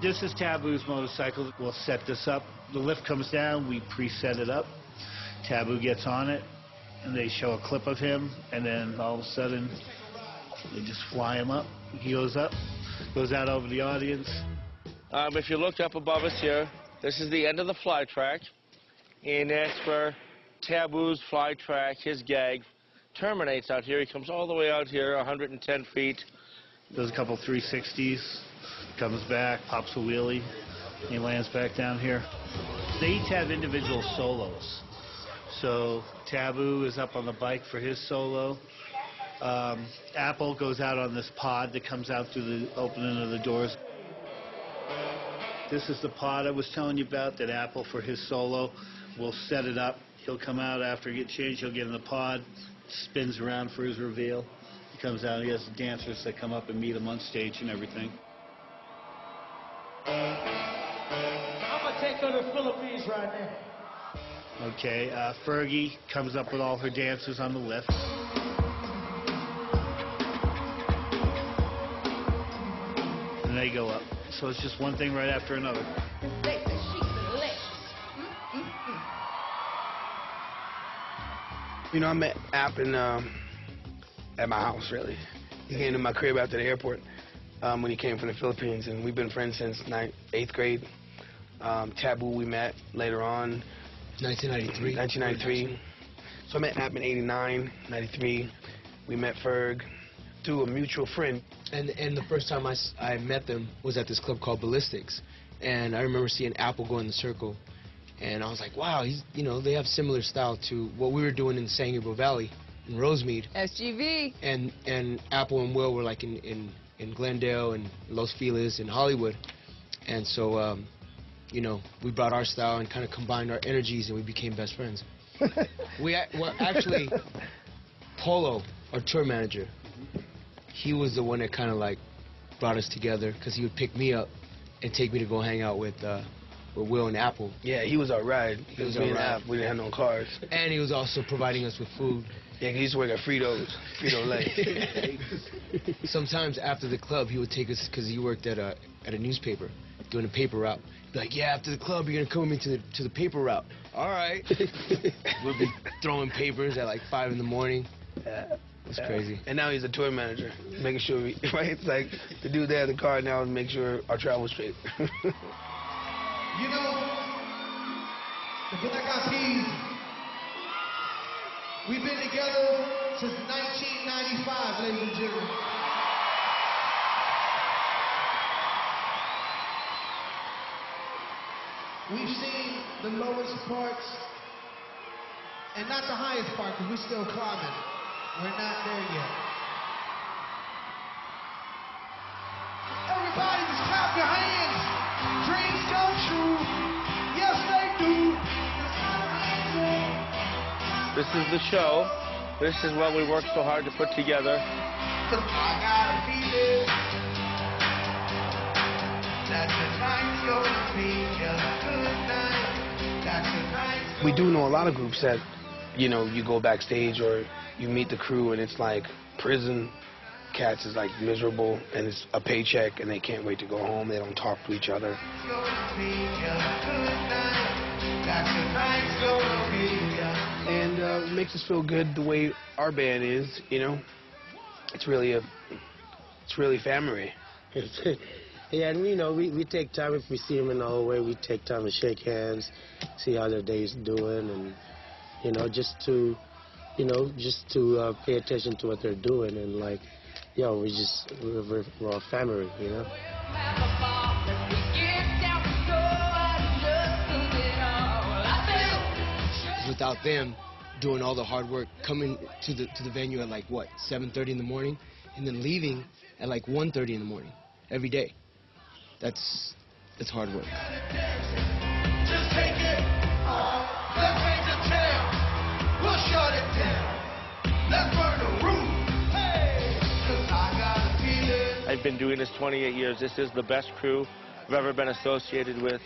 This is Taboo's motorcycle. We'll set this up. The lift comes down, we preset it up. Taboo gets on it, and they show a clip of him, and then all of a sudden, they just fly him up. He goes up, goes out over the audience. If you looked up above us here, this is the end of the fly track, and that's where Taboo's fly track, his gag, terminates out here. He comes all the way out here, 110 feet. Does a couple 360s, comes back, pops a wheelie, and he lands back down here. They each have individual solos. So Taboo is up on the bike for his solo. Apple goes out on this pod that comes out through the opening of the doors. This is the pod I was telling you about that Apple for his solo will set it up. He'll come out after he gets changed. He'll get in the pod, spins around for his reveal. He comes out. He has the dancers that come up and meet him on stage and everything. I'm gonna take her to the Philippines right now. Okay, Fergie comes up with all her dancers on the lift. And they go up. So it's just one thing right after another. You know, I met App at my house, really. He came to my crib after the airport when he came from the Philippines, and we've been friends since 8th grade. Taboo we met later on. 1993. 1993. So I met App in 89, 93. We met Ferg through a mutual friend. And the first time I met them was at this club called Ballistics. And I remember seeing Apple go in the circle. And I was like, wow, they have similar style to what we were doing in the San Gabriel Valley in Rosemead. SGV. And Apple and Will were like in Glendale and Los Feliz in Hollywood. And so, we brought our style and kind of combined our energies, and we became best friends. Well, actually, Polo, our tour manager, he was the one that kind of like brought us together, because he would pick me up and take me to go hang out with Will and Apple. Yeah, he was our ride. He was me and App. We didn't have no cars. And he was also providing us with food. Yeah, he used to work at Frito-Lay. Sometimes after the club, he would take us, because he worked at a newspaper, doing a paper route. Be like, yeah, after the club, you're going to come with me to the paper route. All right. We'll be throwing papers at like 5 in the morning. Yeah. It's crazy. And now he's a tour manager, making sure right? It's like the dude there at the car now to make sure our travel's straight. You know, the Black Eyed Peas, we've been together since 1995, ladies and gentlemen. We've seen the lowest parts, and not the highest part, because we're still climbing. We're not there yet. Everybody just clap your hands. Dreams come true. Yes, they do. This is the show. This is what we worked so hard to put together. I got a feeling that tonight's gonna be a good night. That tonight's We do know a lot of groups that, you go backstage or you meet the crew and it's like prison. Cats is like miserable and it's a paycheck and they can't wait to go home. They don't talk to each other. And it makes us feel good the way our band is, It's really family. Yeah, and we take time if we see them in the hallway. We take time to shake hands, see how their day's doing, and just to pay attention to what they're doing, and like, we're all family, Without them doing all the hard work, coming to the venue at like what, 7:30 in the morning, and then leaving at like 1:30 in the morning every day. That's hard work. Just take it on. Let's take the town. We'll shut it down. Let's burn the roof. Hey, 'cause I got a feeling. I've been doing this 28 years. This is the best crew I've ever been associated with.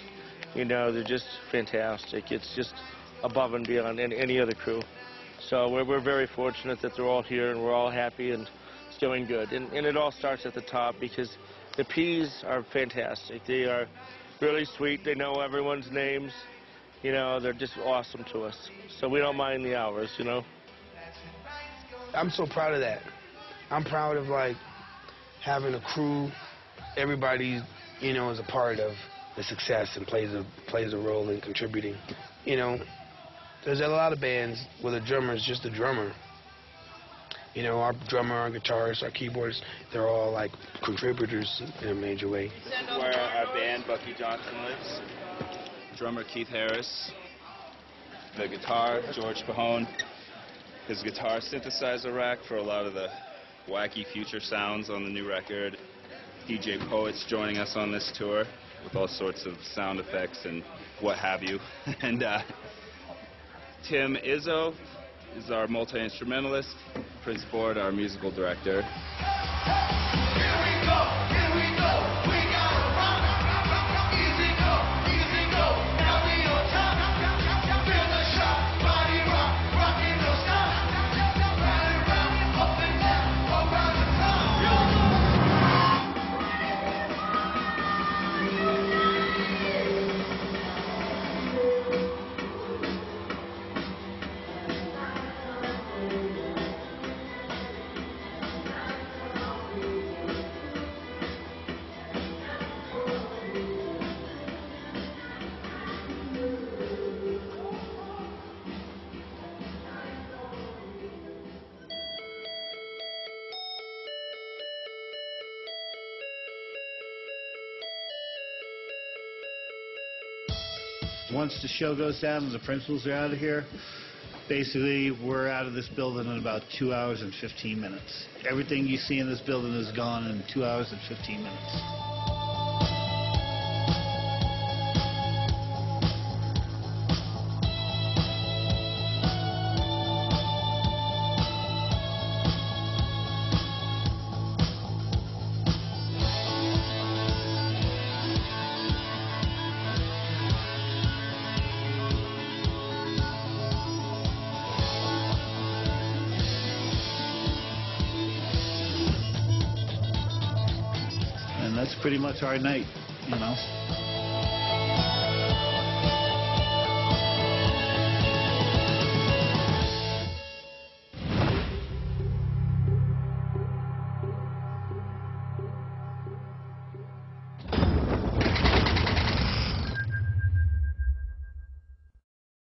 They're just fantastic. It's just above and beyond any other crew. So we're very fortunate that they're all here and we're all happy and it's doing good. And it all starts at the top, because The P's are fantastic. They are really sweet. They know everyone's names. You know, they're just awesome to us. So we don't mind the hours, you know. I'm so proud of that. I'm proud of, like, having a crew. Everybody, you know, is a part of the success and plays a role in contributing. You know, there's a lot of bands where the drummer is just a drummer. You know, our drummer, our guitarist, our keyboardists, they're all, like, contributors in a major way. Where our band, Bucky Johnson, lives. Drummer Keith Harris. The guitar, George Cajon. His guitar synthesizer rack for a lot of the wacky future sounds on the new record. DJ Poet's joining us on this tour with all sorts of sound effects and what have you. And Tim Izzo is our multi-instrumentalist. Prince Ford, our musical director. Here we go, we got a rock. Easy go, now we on top. Feel the shock, body rock, rockin' don't stop. Round and round, up and down, around the clock. Once the show goes down and the principals are out of here, basically we're out of this building in about 2 hours and 15 minutes. Everything you see in this building is gone in 2 hours and 15 minutes. And that's pretty much our night, you know.